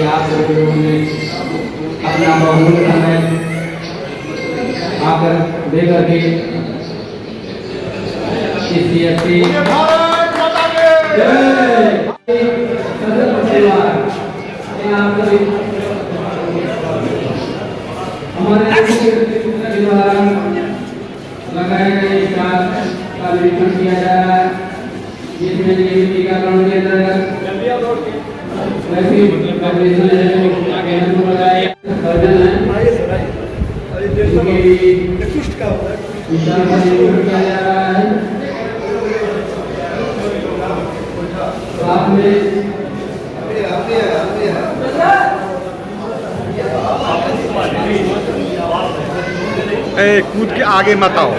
कि आप लोगों ने अपना बहुमूल्य समय आकर दे करके इस CSC हमारे द्वारा लगाए गए स्टार का निरीक्षण किया जा रहा है, जिसमें टीकाकरण के अंतर्गत कूद के आगे मत आओ।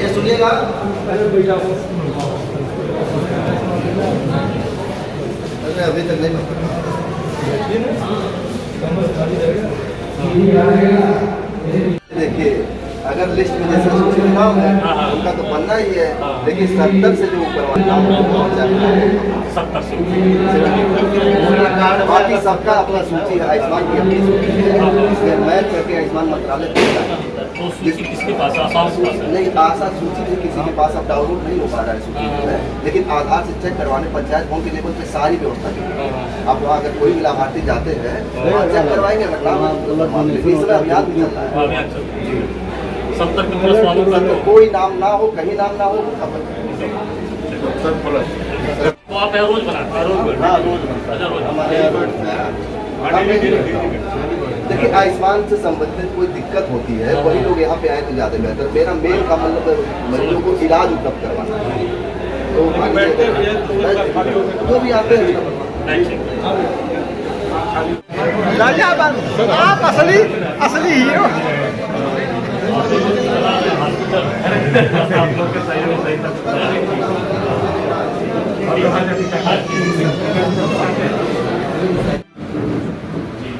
ये सुनिएगा, अभी तक नहीं देखिए, अगर लिस्ट में जैसे सूची में नाम है उनका तो बनना ही है, लेकिन 70 से जो ऊपर वाला नाम बाकी सबका अपना सूची है। आयुष्मान की अपनी सूची है, इसमें मैच करके आयुष्मान मंत्रालय किसके पास नहीं आशा सूची से किसी के पास अब डाउनलोड नहीं हो पा रहा है सूची, लेकिन आधार से चेक करवाने पंचायत भवन के लेवल पे सारी व्यवस्था की है। आप वहाँ अगर कोई भी लाभार्थी जाते हैं वहाँ चेक करवाएंगे, अगर नाम इस समय अभियान भी चल रहा है। 70 के प्लस वालों का तो कोई नाम ना हो, कहीं नाम ना हो, तो आप रोज बनाते हैं? रोज हमारे देखिए, आयुष्मान से संबंधित कोई दिक्कत होती है वही लोग यहाँ पे आए तो ज़्यादा बेहतर। मेरा मेन का मतलब मरीजों को इलाज उपलब्ध करवाना है, तो जो भी आते हैं आप असली हीरो।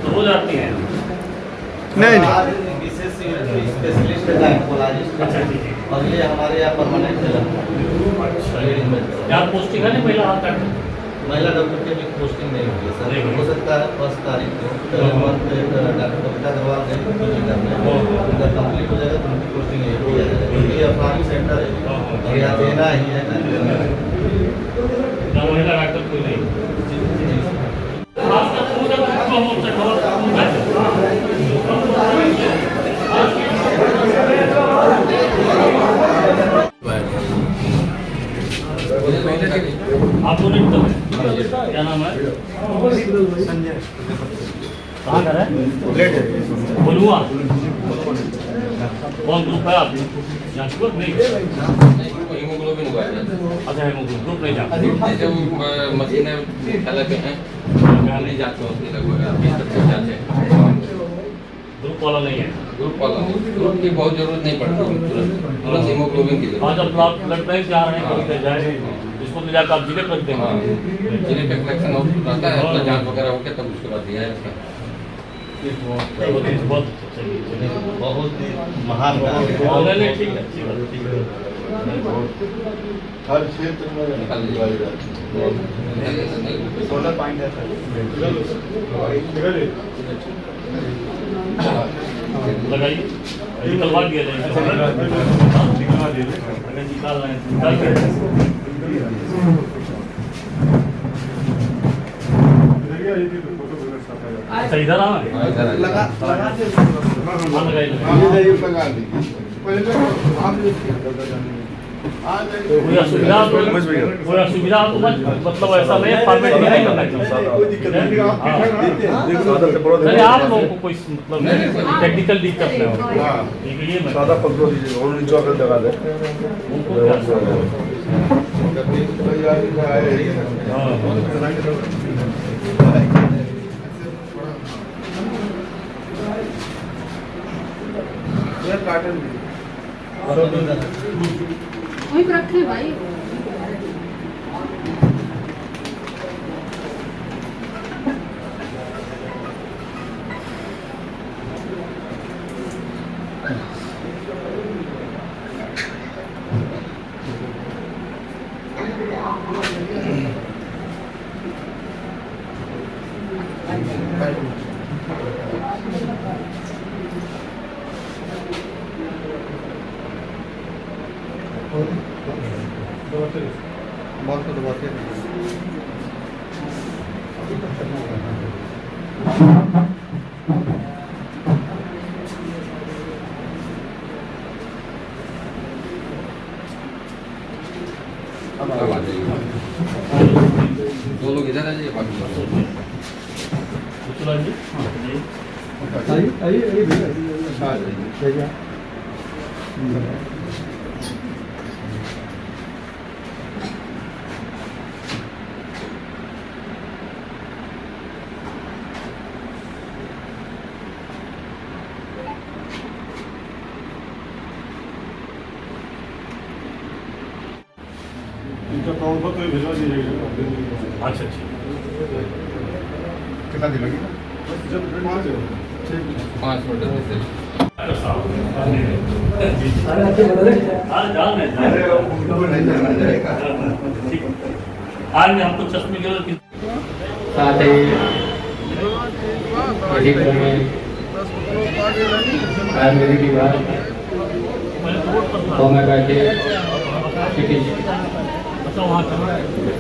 हो जाती हैं नहीं विशेष स्पेशलिस्ट और ये हमारे यहाँ परमानेंट क्या पोस्टिंग है ना महिला डॉक्टर की भी पोस्टिंग नहीं होगी सर। हो सकता है 1 तारीख को डॉक्टर कविता अग्रवाल उनका कंप्लीट हो जाएगा तो उनकी पोस्टिंग यही हो जाएगा, क्योंकि ये फार्मिंग सेंटर है और यहाँ देना ही है ना। महिला डॉक्टर कोई नहीं। आप क्या नाम है? संजय। कहाँ घर है? बोलुआ। कौन ग्रुप है आप? नहीं हीमोग्लोबिन हुआ है। अच्छा, हीमोग्लोबिन ग्रुप नहीं जाता। जैसे वो मशीनें मुख्यालय पे हैं, नहीं जाते होते लगभग 20-25 जाते हैं। ग्रुप वाला नहीं है? ग्रुप वाला ग्रुप की बहुत जरूरत नहीं पड़ती, तुरंत हीमोग्लोबिन की जरूरत। हाँ, जब ब्लड बैंक से आ रहे हैं कभी जाए इसको तो जाकर आप जिले रखते हैं। जिले का कलेक्शन रहता है, अपना जांच वगैरह होकर तब उसके बाद दिया जाता है। बहुत महान ठीक है। हर क्षेत्र में निकाल सोलर पॉइंट है लगाइए, निकलवा दिया जाएगा। निकाल रहे हैं अच्छा, इधर आ कोई असुविधा तो मतलब ऐसा नहीं है, फॉर्मेट में नहीं करना चाहिए। आप लोगों को कोई मतलब टेक्निकल दिक्कत नहीं हो, ये सादा पकड़ो दीजिए और नीचे आकर लगा दे उनको क्या कार्टन वहीं पर रखे भाई। अब आ जाइए, दो लोग इधर आ जाइए, बाकी लोग विश्वनाथ जी आ जाइए। अच्छा अच्छा कितना दिन लगेगा? 5 मिनट से आज में हमको चश्मे के साथ ही अधिक में आयुर्वेदिक विभाग होम्योपैथी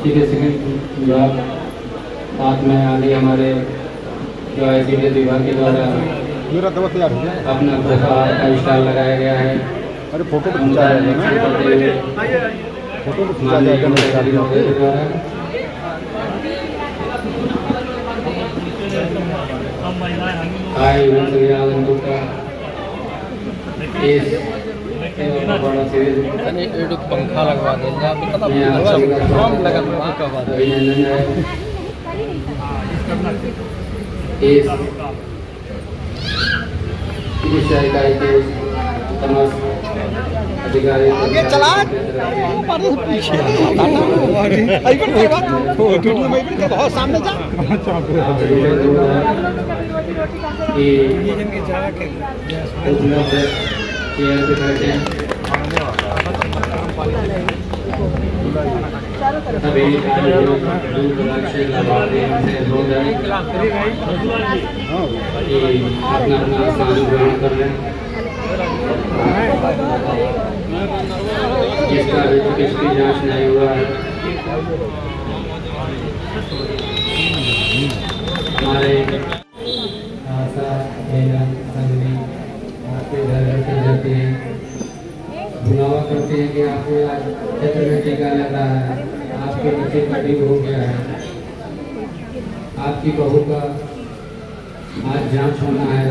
चिकित्सकीय विभाग साथ में आगे हमारे जो है विभाग के द्वारा मेरा दवा तैयार हो गया। अपना प्रसाद का स्टॉल लगाया गया है। अरे फोटो तो खींचा जाएगा ना, फोटो तो खींचा जाएगा मेरे साथ में। आय संविधान का इस बड़ा सीरीज पंखा लगवा देंगे अभिनंदन है। इस चिकित्सा इकाई के समस्त अधिकारी आगे चला पीछे बहुत सामने जा। चेयर पे बैठे सभी से लाभार्थी हमसे अनुरोध है कि अपना अपना स्थान ग्रहण कर लें। जिसका अभी तक इसकी जांच नहीं हुआ है, हमारे आशा बेगम संगनी आपके घर बैठे रहती हैं, बुलावा करते हैं कि आपको आज क्षेत्र में टीका लग रहा है, आपके बच्चे का भी हो गया है, आपकी बहू का आज जांच होना है,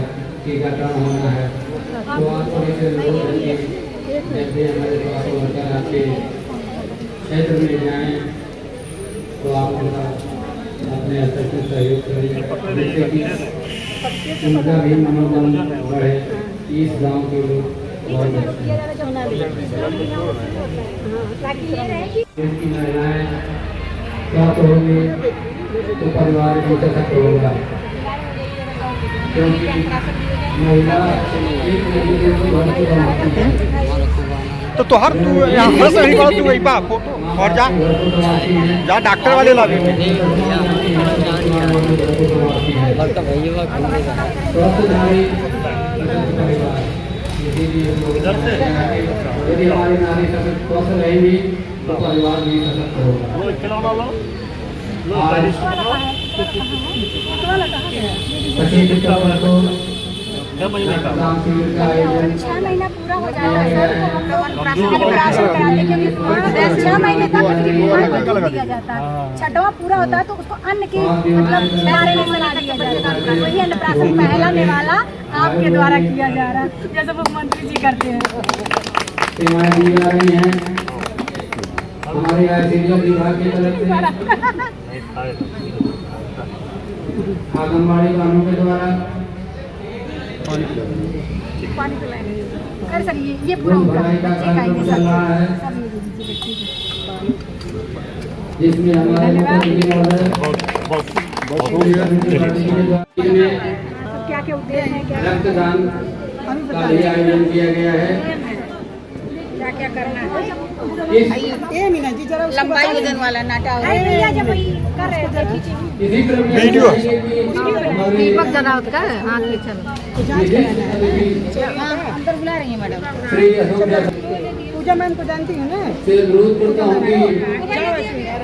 टीकाकरण होना है, तो आप थोड़ी से अनुरोध है कि जब भी हमारे पास वर्कर आपके क्षेत्र में जाएँ तो आप उनका अपने स्तर से सहयोग करें, जिससे कि उनका भी मनोबल बढ़े। इस गांव के लोग बहुत अच्छे हैं। इसकी महिलाएं स्वस्थ होंगी तो परिवार भी सशक्त होगा, क्योंकि महिला एक नदी को घर को बनाती है। तो हर तू यहाँ से निकाल तू वही बा फोटो और जा डॉक्टर वाले ला यदि हमारी नारी स्वस्थ रहेगी तो परिवार भी सशक्त होगा। काम शिविर का आयोजन 6 महीना पूरा हो जाता है सर, तो हम लोग प्राशन कराते क्योंकि 6 महीने तक दिया जाता है। छठवां पूरा होता है तो उसको अन्न के मतलब बारे में सलाह दिया जाता है। वही अन्नप्राशन पहला निवाला आपके द्वारा किया जा रहा है, जैसे मुख्यमंत्री जी करते हैं। सेवाएं दी जा रही हैं हमारे आयुर्वेद विभाग की तरफ से, आंगनबाड़ी कानून के द्वारा पानी पिलाएंगे। अरे सर ये पूरा भराई का कार्यक्रम चल रहा है, जिसमें हमारे क्या क्या उद्देश्य है, क्या रक्तदान का भी आयोजन किया गया है। क्या क्या करना है इस लंबाई वजन वाला नाटा अरे भैया जब वही कर रहे थे इसी क्रम में वीडियो। दीपक जला होता है हाथ में चलो अंदर बुला रही है मैडम। श्री अशोक पूजा मैम को जानती है ना। से अनुरोध करता हूँ कि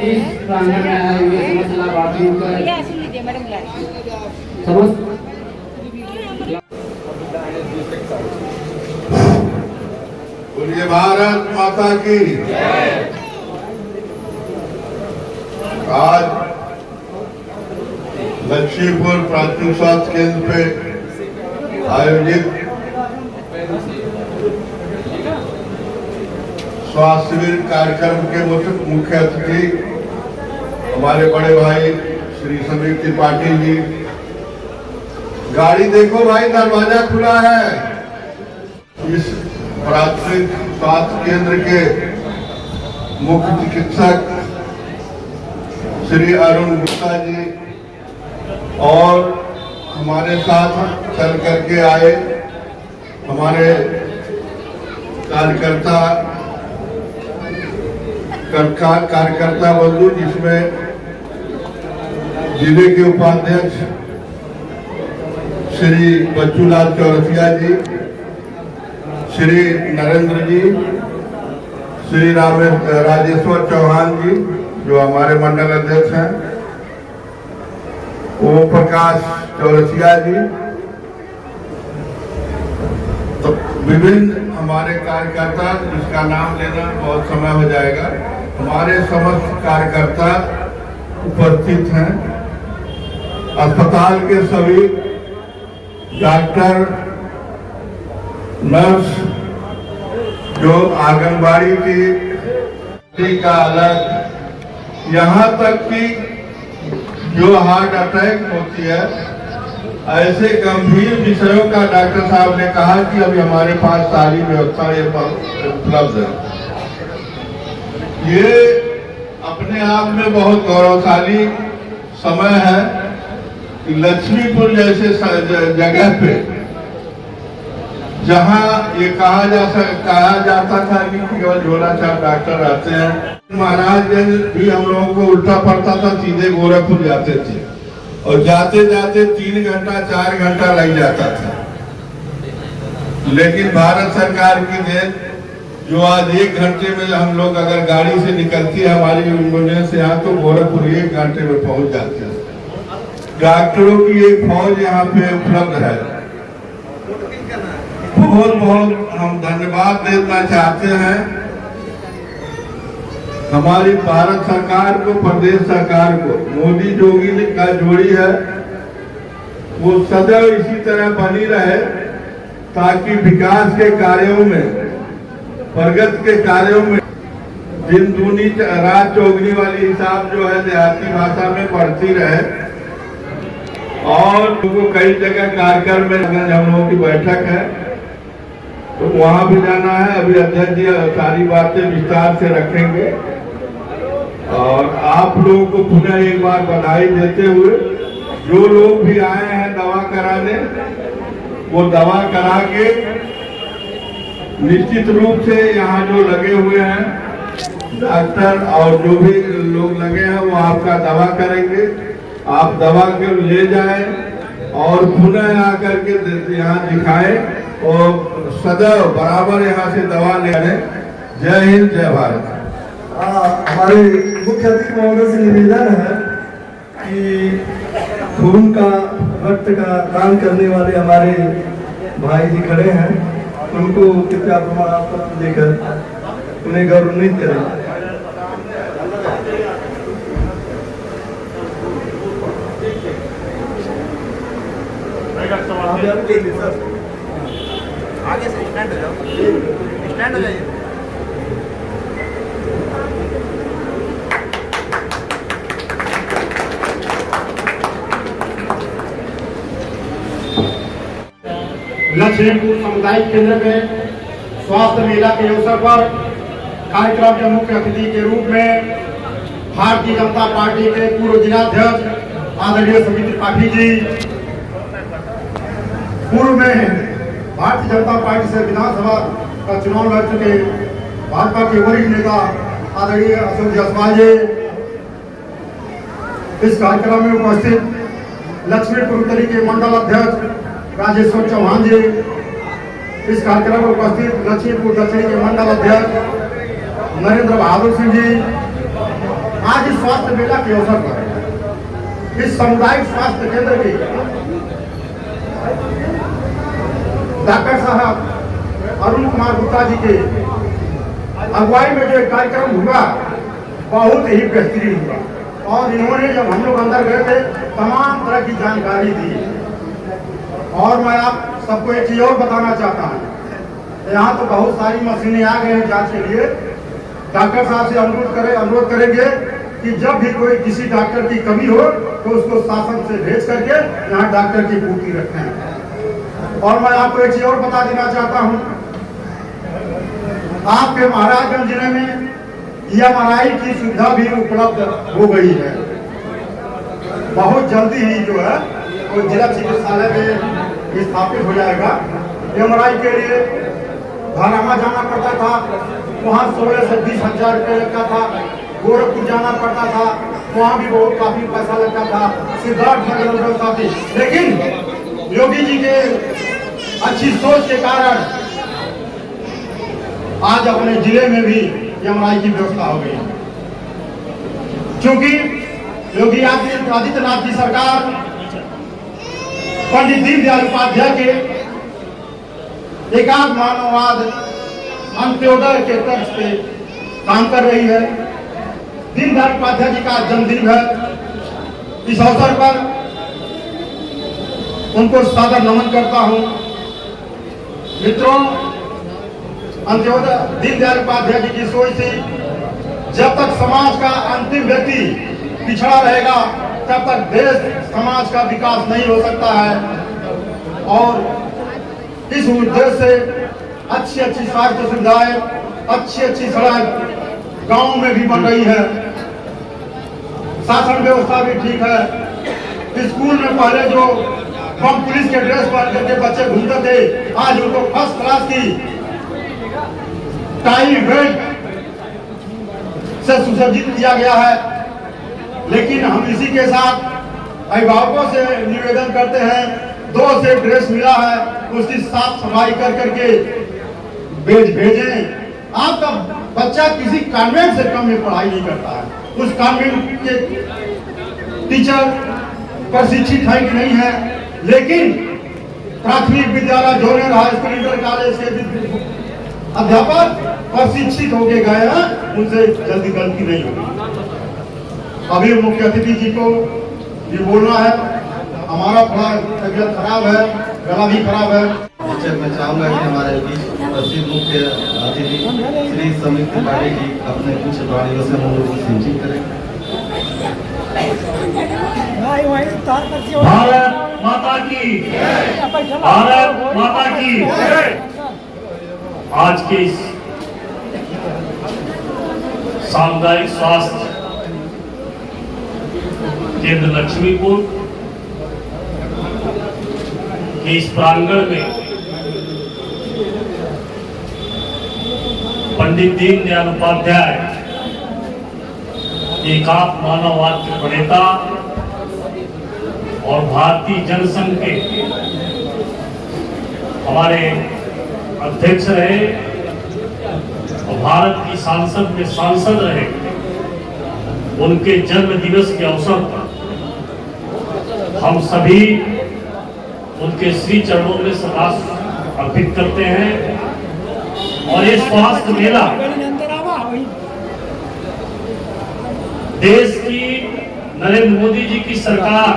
इस प्रांगण में आए हुए समस्त लाभार्थियों का भैया सुन लीजिए मैडम बुला रही है। समस्त बोलिए भारत माता की। आज लक्ष्मीपुर प्राथमिक स्वास्थ्य केंद्र पे आयोजित स्वास्थ्य शिविर कार्यक्रम के मुख्य अतिथि हमारे बड़े भाई श्री समीर त्रिपाठी जी। गाड़ी देखो भाई, दरवाजा खुला है। इस प्राथमिक स्वास्थ्य केंद्र के मुख्य चिकित्सक श्री अरुण गुप्ता जी और हमारे साथ चल करके आए हमारे कार्यकर्ता बंधु, जिसमें जिले के उपाध्यक्ष श्री बच्चूलाल चौरसिया जी, श्री नरेंद्र जी, श्री राजेश्वर चौहान जी जो हमारे मंडल अध्यक्ष हैं, ओम प्रकाश चौरसिया जी, तो विभिन्न हमारे कार्यकर्ता, जिसका नाम लेना बहुत समय हो जाएगा, हमारे समस्त कार्यकर्ता उपस्थित हैं। अस्पताल के सभी डॉक्टर, नर्स, जो आंगनबाड़ी की का अलग, यहाँ तक कि जो हार्ट अटैक होती है, ऐसे गंभीर विषयों का डॉक्टर साहब ने कहा कि अभी हमारे पास सारी व्यवस्था ये उपलब्ध है। ये अपने आप में बहुत गौरवशाली समय है कि लक्ष्मीपुर जैसे जगह पे, जहां ये कहा जाता था कि केवल झोला छाप डॉक्टर रहते हैं। महाराजगंज भी हम लोगों को उल्टा पड़ता था, सीधे गोरखपुर जाते थे और जाते जाते 3 घंटा 4 घंटा लग जाता था। लेकिन भारत सरकार की देन, जो आज 1 घंटे में हम लोग अगर गाड़ी से निकलती है हमारी एम्बुलेंस यहाँ, तो गोरखपुर 1 घंटे में पहुंच जाते हैं। डॉक्टरों की एक फौज यहाँ पे उपलब्ध है। बहुत बहुत हम धन्यवाद देना चाहते हैं हमारी भारत सरकार को, प्रदेश सरकार को। मोदी जोगी का जोड़ी है, वो सदैव इसी तरह बनी रहे ताकि विकास के कार्यों में, प्रगति के कार्यों में दिन दूनी रात चौगनी वाली हिसाब जो है देहाती भाषा में बढ़ती रहे। और उनको कई जगह कार्यक्रम में हम लोगों की बैठक है, तो वहां भी जाना है। अभी अध्यक्ष जी सारी बातें विस्तार से रखेंगे। और आप लोगों को पुनः एक बार बधाई देते हुए, जो लोग भी आए हैं दवा कराने, वो दवा करा के निश्चित रूप से यहाँ जो लगे हुए हैं डॉक्टर और जो भी लोग लगे हैं, वो आपका दवा करेंगे। आप दवा के ले जाएं और पुनः आकर के यहाँ दिखाएं और सदैव बराबर यहाँ से दवा ले लें। जय हिंद, जय भारत। हमारे मुख्य अतिथि महोदय से निवेदन है कि खून का, रक्त का दान करने वाले हमारे भाई जी खड़े हैं, उनको कृपया प्रमाण पत्र देकर उन्हें गौरवान्वित करें। आगे से स्टैंड हो जाओ, स्टैंड हो जाइए। लक्ष्मीपुर सामुदायिक केंद्र में स्वास्थ्य मेला के अवसर पर कार्यक्रम के मुख्य अतिथि के रूप में भारतीय जनता पार्टी के पूर्व जिलाध्यक्ष आदरणीय समीर त्रिपाठी जी, पूर्व में भारतीय जनता पार्टी से विधानसभा का चुनाव लड़ चुके भाजपा के वरिष्ठ नेता आदरणीय अशोक जायसवाल जी, इस कार्यक्रम में उपस्थित लक्ष्मीपुर उत्तरी के मंडल अध्यक्ष राजेश्वर चौहान जी, इस कार्यक्रम में उपस्थित लक्ष्मीपुर दक्षिणी के मंडल अध्यक्ष नरेंद्र बहादुर सिंह जी, आज इस स्वास्थ्य मेला के अवसर पर इस सामुदायिक स्वास्थ्य केंद्र के डॉक्टर साहब अरुण कुमार गुप्ता जी के अगुवाई में जो कार्यक्रम हुआ बहुत ही बेहतरीन हुआ, और इन्होंने जब हम लोग अंदर गए थे तमाम तरह की जानकारी दी। और मैं आप सबको एक चीज और बताना चाहता हूँ, यहाँ तो बहुत सारी मशीनें आ गई हैं जांच के लिए। डॉक्टर साहब से अनुरोध करेंगे कि जब भी कोई किसी डॉक्टर की कमी हो तो उसको शासन से भेज करके यहाँ डॉक्टर की पूर्ति रखें। और मैं आपको एक चीज और बता देना चाहता हूँ, आपके महाराजगंज जिले में EMRI की सुविधा भी उपलब्ध हो गई है। बहुत जल्दी ही जो है वो जिला चिकित्सालय में स्थापित हो जाएगा। EMRI के लिए धारामा जाना पड़ता था, वहाँ 16 से 20 हजार रुपये लगता था। गोरखपुर जाना पड़ता था, वहाँ भी बहुत काफी पैसा लगता था। सिद्धार्थनगर लगता थी, लेकिन योगी जी के अच्छी सोच के कारण आज अपने जिले में भी EMRI की व्यवस्था हो गई। क्योंकि योगी आदित्यनाथ की सरकार पंडित दीनदयाल उपाध्याय के एकात्म मानववाद अंत्योदय के तर्ज पे काम कर रही है। दीनदयाल उपाध्याय जी का जन्मदिन है, इस अवसर पर उनको सादर नमन करता हूं। मित्रों, अंत्योदय दीनदयाल उपाध्याय जी की सोच थी, जब तक समाज का अंतिम व्यक्ति पिछड़ा रहेगा तब तक देश समाज का विकास नहीं हो सकता है। और इस उद्देश्य से अच्छी स्वास्थ्य सुविधाएं, अच्छी सड़क गांव में भी बन रही है, शासन व्यवस्था भी ठीक है। स्कूल में पहले जो हम पुलिस के ड्रेस पहन करके बच्चे घूमते थे, आज उनको फर्स्ट क्लास की टाई बेल्ट से सुसज्जित किया गया है। लेकिन हम इसी के साथ अभिभावकों से निवेदन करते हैं, 2 सेट ड्रेस मिला है, उसकी साफ सफाई कर करके भेजें। आपका बच्चा किसी कॉन्वेंट से कम में पढ़ाई नहीं करता है, उस कॉन्वेंट के टीचर प्रशिक्षित है कि नहीं है, लेकिन प्राथमिक विद्यालय, junior high school, inter college के अध्यापक प्रशिक्षित होके गए हैं, उनसे जल्दी गलती नहीं होगी। अभी मुख्य अतिथि जी को ये बोलना है, हमारा थोड़ा तबियत खराब है, गला भी खराब है। मैं चाहूँगा कि हमारे बीच प्रसिद्ध मुख्य अतिथि श्री समित त्रिपाठी जी अपने कुछ वाणियों से हम लोग को सिंचित करें। भारत माता की, भारत माता की। आज के इस सामुदायिक स्वास्थ्य केंद्र लक्ष्मीपुर के इस प्रांगण में पंडित दीनदयाल उपाध्याय, एकात्म मानववाद के प्रणेता और भारतीय जनसंघ के हमारे अध्यक्ष रहे और भारत की संसद में सांसद रहे, उनके जन्म दिवस के अवसर पर हम सभी उनके श्री चरणों में सलाम अर्पित करते हैं। और ये स्वास्थ्य मेला देश की नरेंद्र मोदी जी की सरकार,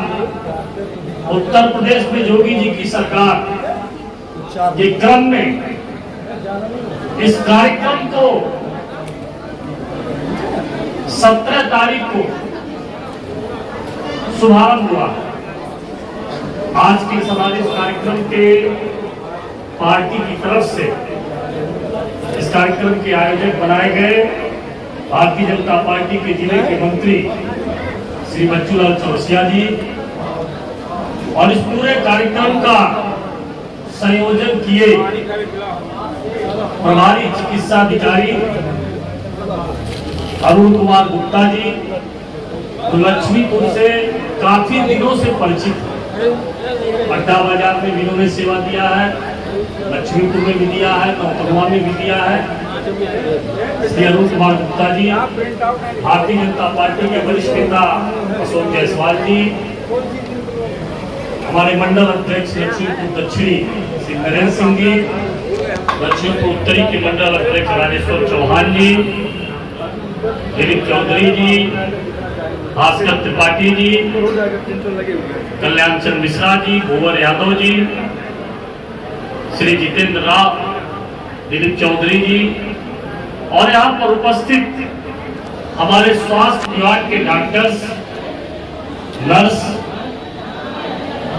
उत्तर प्रदेश में योगी जी की सरकार के क्रम में इस कार्यक्रम को 17 तारीख को शुभारंभ हुआ। आज के हमारे इस कार्यक्रम के पार्टी की तरफ से इस कार्यक्रम के आयोजक बनाए गए भारतीय जनता पार्टी के जिले के मंत्री श्री बच्चूलाल चौरसिया जी, और इस पूरे कार्यक्रम का संयोजन किए प्रभारी चिकित्सा अधिकारी अरुण कुमार गुप्ता जी लक्ष्मीपुर से काफी दिनों से परिचित है। अड्डा बाजार में भी इन्होंने सेवा दिया है, लक्ष्मीपुर में भी दिया है, नौतनवा में भी दिया है। श्री अरुण कुमार गुप्ता जी भारतीय जनता पार्टी के वरिष्ठ नेता अशोक जायसवाल जी, हमारे मंडल अध्यक्ष लक्ष्मीपुर दक्षिणी श्री नरेंद्र सिंह जी, लक्ष्मीपुर उत्तरी के मंडल अध्यक्ष राजेश्वर चौहान जी, दिलीप चौधरी जी, भास्कर त्रिपाठी जी, कल्याण चंद्र मिश्रा जी, भूवर यादव जी, श्री जितेंद्र राव, दिलीप चौधरी जी और यहाँ पर उपस्थित हमारे स्वास्थ्य विभाग के डॉक्टर्स, नर्स,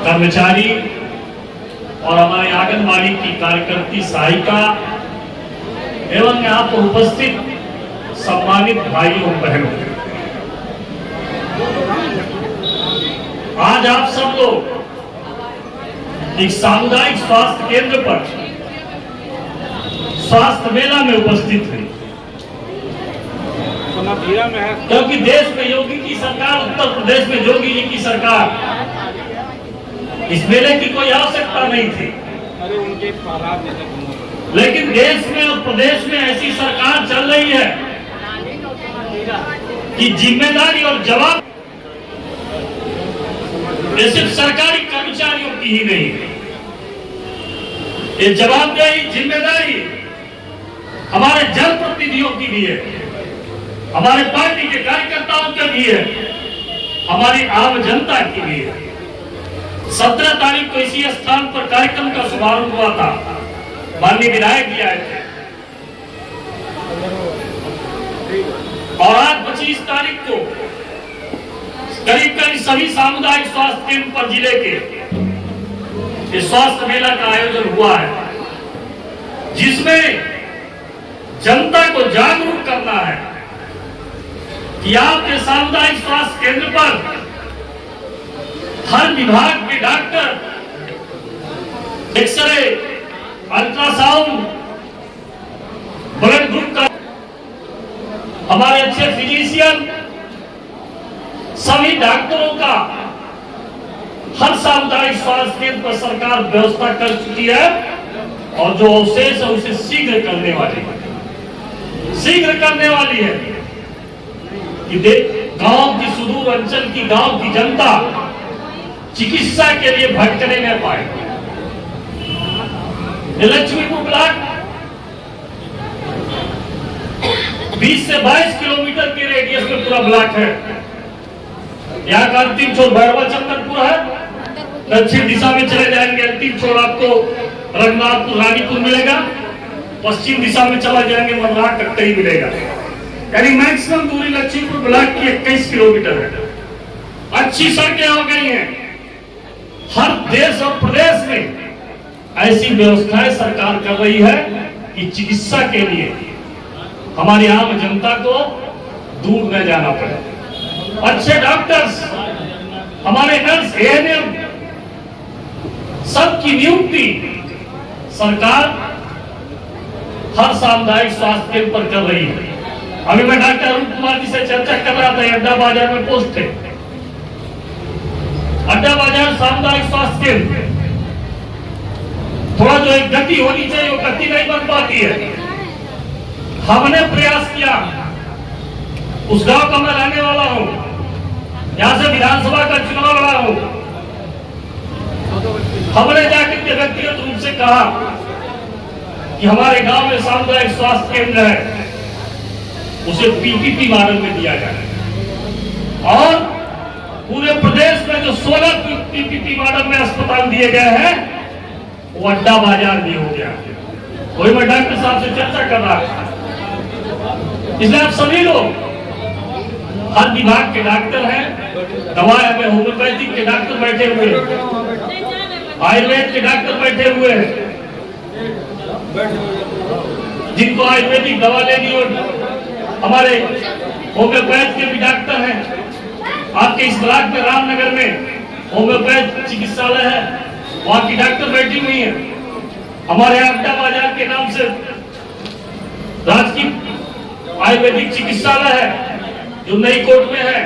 कर्मचारी और हमारे आंगनबाड़ी की कार्यकर्ती सहायिका एवं यहाँ पर उपस्थित सम्मानित भाइयों और बहनों, आज आप सब लोग एक सामुदायिक स्वास्थ्य केंद्र पर स्वास्थ्य मेला में उपस्थित हैं, क्योंकि देश में योगी की सरकार, उत्तर प्रदेश में योगी जी की सरकार, इस मेले की कोई आवश्यकता नहीं थी। लेकिन देश में और प्रदेश में ऐसी सरकार चल रही है कि जिम्मेदारी और जवाब ये सिर्फ सरकारी कर्मचारियों की ही नहीं है, ये जवाबदेही जिम्मेदारी हमारे जनप्रतिनिधियों की भी है, हमारे पार्टी के कार्यकर्ताओं की भी है, हमारी आम जनता की भी है। 17 तारीख को इसी स्थान पर कार्यक्रम का शुभारंभ हुआ था, माननीय विधायक जी आए थे और आज 25 तारीख को करीब करीब सभी सामुदायिक स्वास्थ्य केंद्र पर जिले के इस स्वास्थ्य मेला का आयोजन हुआ है, जिसमें जनता को जागरूक करना है कि आपके सामुदायिक स्वास्थ्य केंद्र पर हर विभाग के doctor x-ray, ultrasound, blood group का हमारे अच्छे फिजिशियन, सभी डॉक्टरों का हर सामुदायिक स्वास्थ्य केंद्र पर सरकार व्यवस्था कर चुकी है और जो अवशेष है उसे शीघ्र करने वाली है कि गांव की सुदूर अंचल की गांव की जनता चिकित्सा के लिए भटकने न पाए। लक्ष्मीपुर ब्लॉक 20 से 22 किलोमीटर के रेडियस में पूरा ब्लॉक है। यहाँ का अंतिम छोर भैरवा चंदनपुर है, दक्षिण दिशा में चले जाएंगे अंतिम छोर आपको रघुनाथपुर रानीपुर मिलेगा, पश्चिम दिशा में चला जाएंगे मदरा कट्टई मिलेगा, यानी मैक्सिमम दूरी लक्ष्मीपुर ब्लॉक की 21 किलोमीटर है। अच्छी सड़कें हो गई हैं, हर देश और प्रदेश में ऐसी व्यवस्थाएं सरकार कर रही है कि चिकित्सा के लिए हमारी आम जनता को दूर न जाना पड़े। अच्छे डॉक्टर्स, हमारे नर्स, एएनएम सबकी नियुक्ति सरकार हर सामुदायिक स्वास्थ्य केंद्र पर कर रही है। अभी मैं डॉक्टर अरुण कुमार जी से चर्चा कर रहा था, अड्डा बाजार में पोस्ट थे, अड्डा बाजार सामुदायिक स्वास्थ्य केंद्र थोड़ा जो एक गति होनी चाहिए वो गति नहीं बन पाती है। हमने प्रयास किया, उस गांव का मैं रहने वाला हूं, यहां से विधानसभा का चुनाव लड़ा हूं, हमने जाकर के व्यक्तिगत रूप से कहा कि हमारे गांव में सामुदायिक स्वास्थ्य केंद्र है, उसे पीपीपी मॉडल में दिया जाए और पूरे प्रदेश में जो 16 पीपीपी मॉडल में अस्पताल दिए गए हैं वो अड्डा बाजार भी हो गया। वही मैं डॉक्टर साहब से चर्चा कर रहा था, इसलिए आप सभी लोग हर विभाग के डॉक्टर हैं, दवाएं में होम्योपैथिक के डॉक्टर बैठे हुए हैं, आयुर्वेद के डॉक्टर बैठे हुए हैं, जिनको आयुर्वेदिक दवा लेनी हो, हमारे होम्योपैथ के भी डॉक्टर हैं। आपके इस ब्लॉक में रामनगर में होम्योपैथ चिकित्सालय है, वहां की डॉक्टर बैठी हुई है। हमारे अड्डा बाजार के नाम से राजकीय आयुर्वेदिक चिकित्सालय है जो नई कोर्ट में है,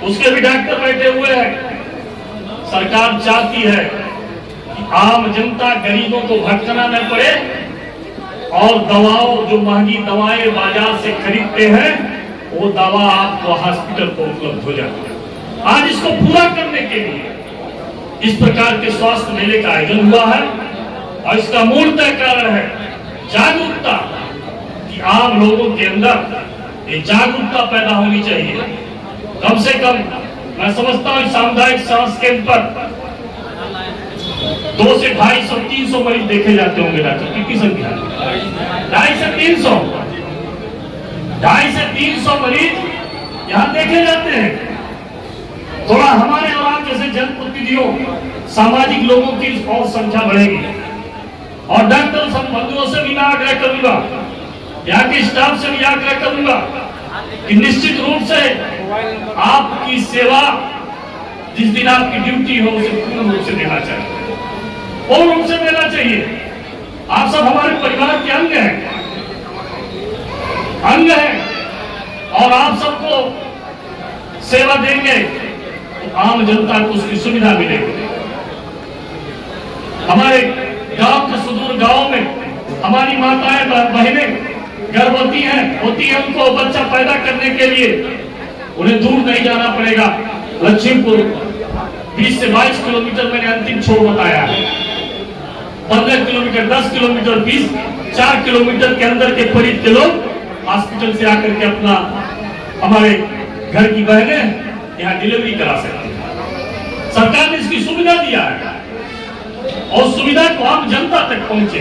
उसके भी डॉक्टर बैठे हुए हैं। सरकार चाहती है कि आम जनता गरीबों को भटकना न पड़े और दवाओं जो महंगी दवाएं बाजार से खरीदते हैं वो दवा आपको हॉस्पिटल को उपलब्ध हो जाती है। आज इसको पूरा करने के लिए इस प्रकार के स्वास्थ्य मेले का आयोजन हुआ है और इसका मूलतः कारण है जागरूकता कि आम लोगों के अंदर ये जागरूकता पैदा होनी चाहिए। कम से कम मैं समझता हूँ सामुदायिक स्वास्थ्य केंद्र पर 200 से 250 300 मरीज देखे जाते होंगे। डॉक्टर कितनी संख्या? 250 से 300 मरीज यहाँ देखे जाते हैं। थोड़ा हमारे और आप जैसे जनप्रतिनिधियों सामाजिक लोगों की और संख्या बढ़ेगी और डॉक्टर सब बंधुओं से भी मैं आग्रह करूंगा, यहाँ के स्टाफ से भी आग्रह करूंगा कि निश्चित रूप से आपकी सेवा जिस दिन आपकी ड्यूटी हो उसे पूर्ण रूप से देना चाहिए, पूर्ण रूप से देना चाहिए। आप सब हमारे परिवार के अंग हैं और आप सबको सेवा देंगे तो आम जनता को उसकी सुविधा मिलेगी। हमारे गांव के सुदूर गांव में हमारी माताएं बहनें गर्भवती हैं, उनको बच्चा पैदा करने के लिए उन्हें दूर नहीं जाना पड़ेगा। लक्ष्मीपुर 20 से 22 किलोमीटर मैंने अंतिम छोर बताया है। 15 किलोमीटर, 10 किलोमीटर, 20, 4 किलोमीटर के अंदर के परिध के लोग हॉस्पिटल से आकर के अपना हमारे घर की बहनें यहाँ डिलीवरी करा सकती है। सरकार ने इसकी सुविधा दिया है और सुविधा को आम जनता तक पहुंचे,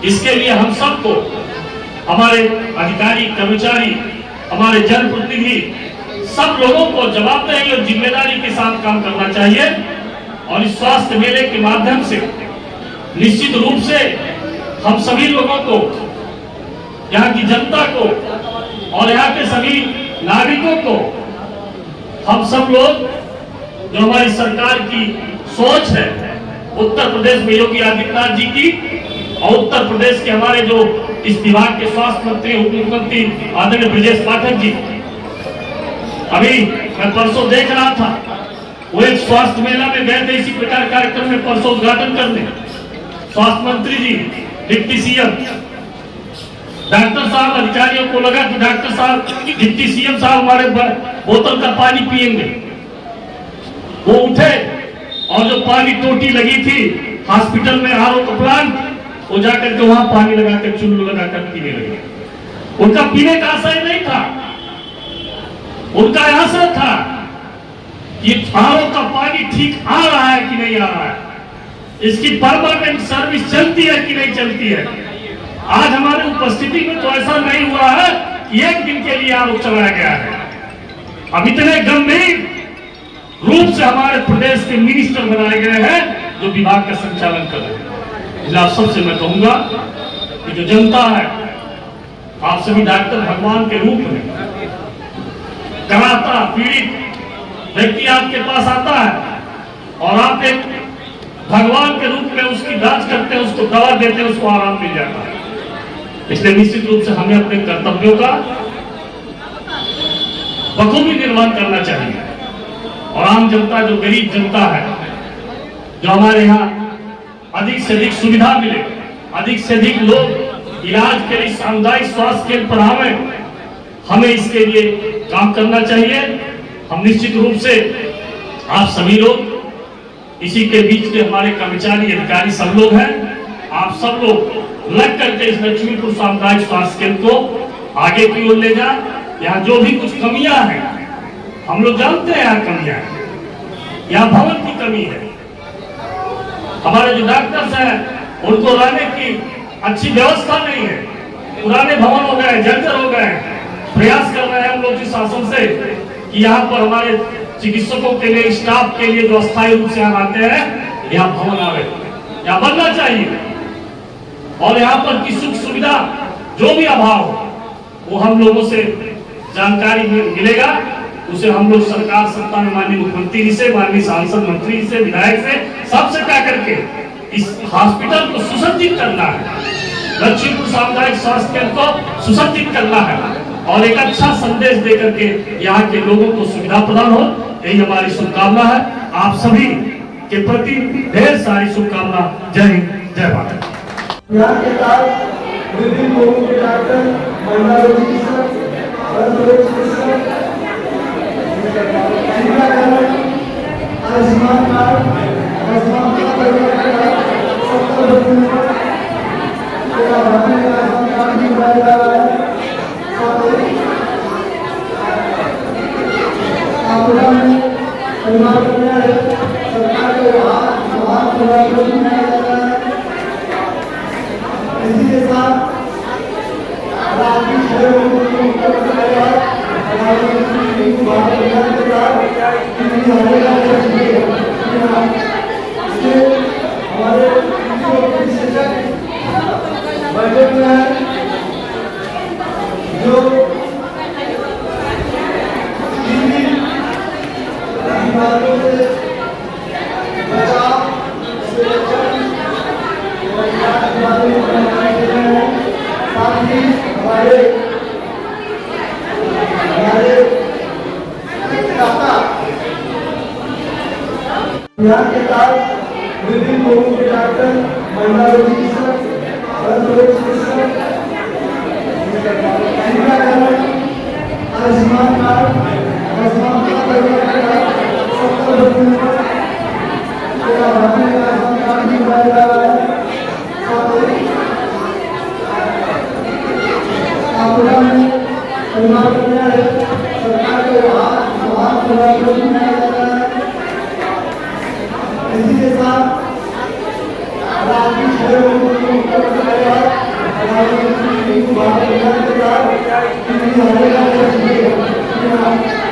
इसके लिए हम सबको, हमारे अधिकारी, कर्मचारी, हमारे जनप्रतिनिधि, सब लोगों को जवाबदेही और जिम्मेदारी के साथ काम करना चाहिए। और इस स्वास्थ्य मेले के माध्यम से निश्चित रूप से हम सभी लोगों को, यहाँ की जनता को और यहाँ के सभी नागरिकों को, हम सब लोग जो हमारी सरकार की सोच है उत्तर प्रदेश में योगी आदित्यनाथ जी की और उत्तर प्रदेश के हमारे जो इस विभाग के स्वास्थ्य मंत्री, उप मुख्यमंत्री आदरणीय ब्रजेश पाठक जी, अभी मैं परसों देख रहा था वो एक स्वास्थ्य मेला में गए थे इसी प्रकार कार्यक्रम में परसों उद्घाटन करने। स्वास्थ्य मंत्री जी, डिप्टी सीएम, डॉक्टर साहब, अधिकारियों को लगा कि डॉक्टर साहब, डिप्टी सीएम साहब हमारे बोतल का पानी पिएंगे। वो उठे और जो पानी टोटी लगी थी हॉस्पिटल में आरओ का प्लांट, वो जाकर के वहां पानी लगाकर चुल्लू लगाकर पीने लगे। उनका पीने का आशय नहीं था, उनका आशय था कि आरओ का पानी ठीक आ रहा है कि नहीं आ रहा है, इसकी परमानेंट सर्विस चलती है कि नहीं चलती है। आज हमारे उपस्थिति में तो ऐसा नहीं हुआ है कि एक दिन के लिए आरोप चलाया गया है। अब इतने गंभीर रूप से हमारे प्रदेश के मिनिस्टर बनाए गए हैं जो विभाग का संचालन कर रहे हैं। इसलिए आप सबसे मैं कहूंगा कि जो जनता है, आप सभी डॉक्टर भगवान के रूप में, कराता पीड़ित व्यक्ति आपके पास आता है और आप एक भगवान के रूप में उसकी जांच करते हैं, उसको दवा देते हैं, उसको आराम मिल जाता है। इसलिए निश्चित रूप से हमें अपने कर्तव्यों का बखूबी निर्वहन करना चाहिए और आम जनता, जो गरीब जनता है, जो हमारे यहाँ अधिक से अधिक सुविधा मिले, अधिक से अधिक लोग इलाज के लिए सामुदायिक स्वास्थ्य केंद्र पर आवे, हमें इसके लिए काम करना चाहिए। हम निश्चित रूप से आप सभी लोग, इसी के बीच में हमारे कर्मचारी, अधिकारी सब लोग हैं, आप सब लोग लग करके इस लक्ष्मीपुर सामुदायिक स्वास्थ्य केंद्र को आगे की ओर ले जाए। यहाँ जो भी कुछ कमियां हैं, हम लोग जानते हैं यहाँ कमियां हैं, यहाँ भवन की कमी है, हमारे जो डॉक्टर्स हैं उनको रहने की अच्छी व्यवस्था नहीं है, पुराने भवन हो गए, जर्जर हो गए। प्रयास कर रहे हैं हम लोग इस शासन से कि यहाँ पर हमारे चिकित्सकों के लिए, स्टाफ के लिए जो अस्थायी रूप से यहाँ आते हैं, यहाँ भवन आवे, यहाँ बनना चाहिए और यहाँ पर की सुख सुविधा जो भी अभाव हो वो हम लोगों से जानकारी मिलेगा, उसे हम लोग सरकार सत्ता में माननीय मुख्यमंत्री जी से, माननीय सांसद, मंत्री से, विधायक से, सबसे क्या करके इस हॉस्पिटल को सुसज्जित करना है। लक्ष्मीपुर सामुदायिक स्वास्थ्य केंद्र को सुसज्जित करना है और एक अच्छा संदेश देकर के यहाँ के लोगों को सुविधा प्रदान हो, यही हमारी शुभकामना है। आप सभी के प्रति ढेर सारी शुभकामना। जय हिंद, जय भारत। यहाँ के साथ विभिन्न लोगों के डॉक्टर, महिला रोग चिकित्सक, चिकित्सक, टीकाकरण, आयुष्मान कार्ड, आयुष्मान कार्ड भी बनाया जा रहा है। आपदा में परिवार कल्याण सरकार के महान परिवार को बनाया जा रहा है। इसी के साथ राज्य हमारे बजट में है जो बीमारियों से बचाव साथ ही हमारे यहाँ के साथ विभिन्न लोगों के डॉक्टर, महिला रोग चिकित्सक, चिकित्सक, टीकाकरण, आयुष्मान कार्ड, आयुष्मान कार्ड भी बनाया जा रहा है। आपदा में परिवार कल्याण सरकार के महान परिवार को बनाया जा रहा है। इसी के साथ राज्य के साथ